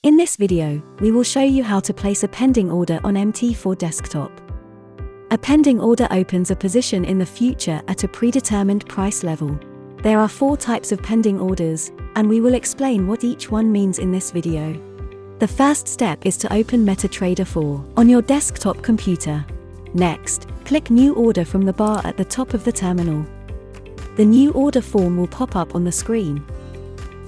In this video, we will show you how to place a pending order on MT4 desktop. A pending order opens a position in the future at a predetermined price level. There are 4 types of pending orders, and we will explain what each one means in this video. The first step is to open MetaTrader 4 on your desktop computer. Next, click New Order from the bar at the top of the terminal. The new order form will pop up on the screen.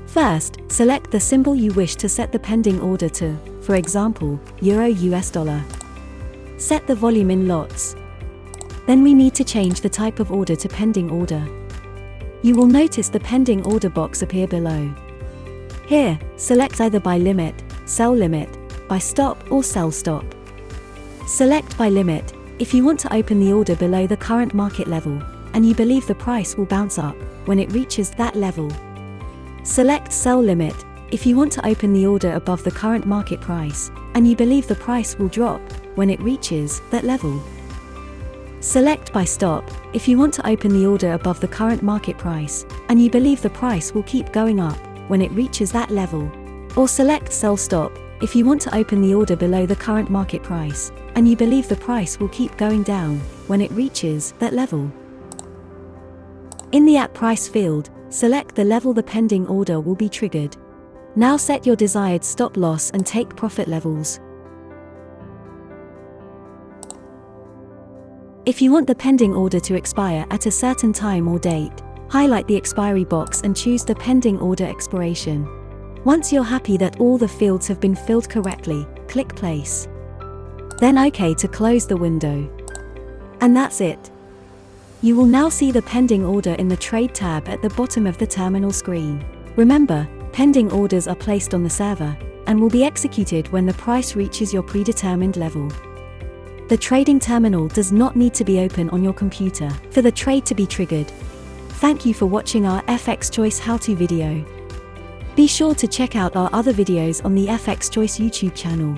First, select the symbol you wish to set the pending order to, for example, Euro/USD. Set the volume in lots. Then we need to change the type of order to pending order. You will notice the pending order box appear below. Here, select either buy limit, sell limit, buy stop or sell stop. Select buy limit if you want to open the order below the current market level, and you believe the price will bounce up when it reaches that level. Select sell limit if you want to open the order above the current market price, and you believe the price will drop when it reaches that level. Select buy stop if you want to open the order above the current market price, and you believe the price will keep going up when it reaches that level. Or select sell stop if you want to open the order below the current market price, and you believe the price will keep going down when it reaches that level. In the at price field, select the level the pending order will be triggered. Now set your desired stop loss and take profit levels. If you want the pending order to expire at a certain time or date, highlight the expiry box and choose the pending order expiration. Once you're happy that all the fields have been filled correctly, click Place. Then OK to close the window. And that's it. You will now see the pending order in the Trade tab at the bottom of the terminal screen. Remember, pending orders are placed on the server and will be executed when the price reaches your predetermined level. The trading terminal does not need to be open on your computer for the trade to be triggered. Thank you for watching our FXChoice how-to video. Be sure to check out our other videos on the FXChoice YouTube channel.